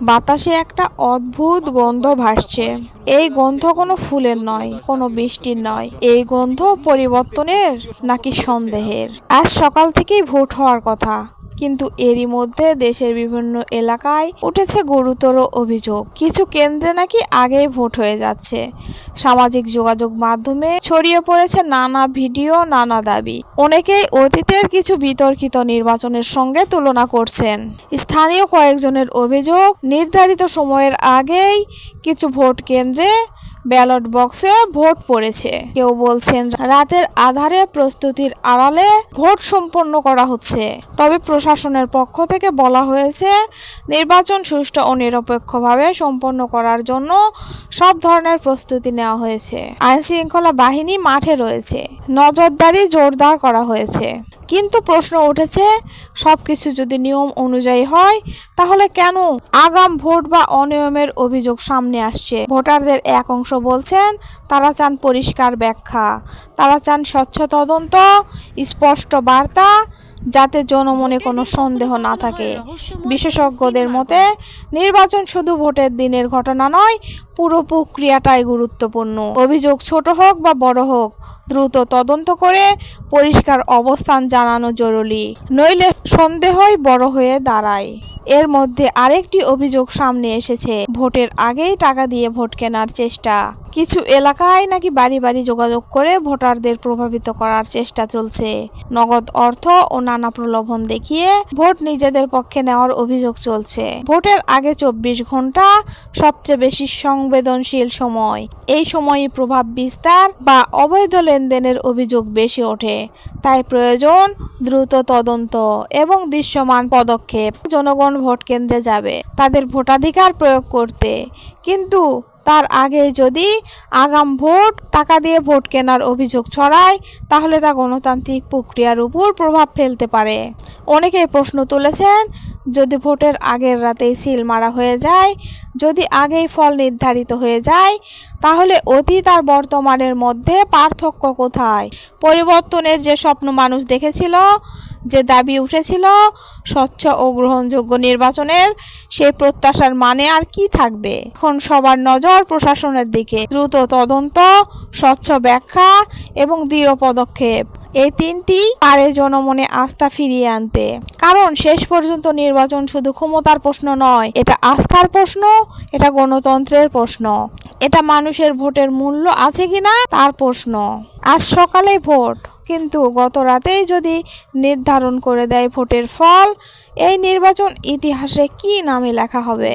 বাতাসে একটা অদ্ভুত গন্ধ ভাসছে। এই গন্ধ কোনো ফুলের নয়, কোনো বৃষ্টির নয়। এই গন্ধ পরিবর্তনের নাকি সন্দেহের। আজ সকাল থেকেই ভোট হওয়ার কথা, কিন্তু এরই মধ্যে দেশের বিভিন্ন এলাকায় উঠেছে গুরুতর অভিযোগ। কিছু কেন্দ্রে নাকি আগেই ভোট হয়ে যাচ্ছে। সামাজিক যোগাযোগ মাধ্যমে ছড়িয়ে পড়েছে নানা ভিডিও, নানা দাবি। অনেকেই অতীতের কিছু বিতর্কিত নির্বাচনের সঙ্গে তুলনা করছেন। স্থানীয় কয়েকজনের অভিযোগ, নির্ধারিত সময়ের আগেই কিছু ভোট কেন্দ্রে ব্যালট বক্সে ভোট পড়েছে। কেউ বলছেন রাতের আধারে প্রস্তুতির আড়ালে ভোট সম্পন্ন করা হচ্ছে। তবে প্রশাসনের পক্ষ থেকে বলা হয়েছে, নির্বাচন সুষ্ঠু ও নিরপেক্ষভাবে সম্পন্ন করার জন্য সব ধরনের প্রস্তুতি নেওয়া হয়েছে। আইনশৃঙ্খলা বাহিনী মাঠে রয়েছে, নজরদারি জোরদার করা হয়েছে। কিন্তু প্রশ্ন উঠেছে, সবকিছু যদি নিয়ম অনুযায়ী হয় তাহলে কেন আগাম ভোট বা অনিয়মের অভিযোগ সামনে আসছে? ভোটারদের এক অংশ বলছেন তারা চান পরিষ্কার ব্যাখ্যা, তারা চান স্বচ্ছ তদন্ত, স্পষ্ট বার্তা, যাতে জনমনে কোনো সন্দেহ না থাকে। বিশেষজ্ঞদের মতে নির্বাচন শুধু ভোটের দিনের ঘটনা নয়, পুরো প্রক্রিয়াটাই গুরুত্বপূর্ণ। অভিযোগ ছোট হোক বা বড় হোক, দ্রুত তদন্ত করে পরিষ্কার অবস্থান জানানো জরুরি, নইলে সন্দেহই বড় হয়ে দাঁড়ায়। এর মধ্যে আরেকটি অভিযোগ সামনে এসেছে, ভোটের আগেই টাকা দিয়ে ভোট কেনার চেষ্টা। কিছু এলাকায় নাকি বাড়ি বাড়ি যোগাযোগ করে ভোটারদের প্রভাবিত করার চেষ্টা চলছে। নগদ অর্থ ও নানা প্রলোভন দেখিয়ে ভোট নিজেদের পক্ষে নেওয়ার অভিযোগ চলছে। ভোটের আগে 24 ঘন্টা সবচেয়ে বেশি সংবেদনশীল সময়। এই সময়ই প্রভাব বিস্তার বা অবৈধ লেনদেনের অভিযোগ বেশি ওঠে। তাই প্রয়োজন দ্রুত তদন্ত এবং দৃশ্যমান পদক্ষেপ। জনগণ ভোট কেন্দ্রে যাবে তাদের ভোটাধিকার প্রয়োগ করতে, কিন্তু তার আগে যদি আগাম ভোট, টাকা দিয়ে ভোট কেনার অভিযোগ ছড়ায়, তাহলে তা গণতান্ত্রিক প্রক্রিয়ার উপর প্রভাব ফেলতে পারে। অনেকেই প্রশ্ন তুলেছেন, যদি ভোটের আগের রাতেই সিল মারা হয়ে যায়, যদি আগেই ফল নির্ধারিত হয়ে যায়, তাহলে অতীত আর বর্তমানের মধ্যে পার্থক্য কোথায়? পরিবর্তনের যে স্বপ্ন মানুষ দেখেছিল, যে দাবি উঠেছিল স্বচ্ছ ও গ্রহণযোগ্য নির্বাচনের, সেই প্রত্যাশার মানে আর কি থাকবে? এখন সবার নজর প্রশাসনের দিকে। দ্রুত তদন্ত, স্বচ্ছ ব্যাখ্যা এবং দৃঢ় পদক্ষেপ, এই তিনটি পারে জনমনে আস্থা ফিরিয়ে আনতে। কারণ শেষ পর্যন্ত নির্বাচন শুধু ক্ষমতার প্রশ্ন নয়, এটা আস্থার প্রশ্ন, এটা গণতন্ত্রের প্রশ্ন, এটা মানুষের ভোটের মূল্য আছে কিনা তার প্রশ্ন। আজ সকালে ভোট, কিন্তু গত রাতেই যদি নির্ধারণ করে দেয় ভোটের ফল, এই নির্বাচন ইতিহাসে কি নামে লেখা হবে?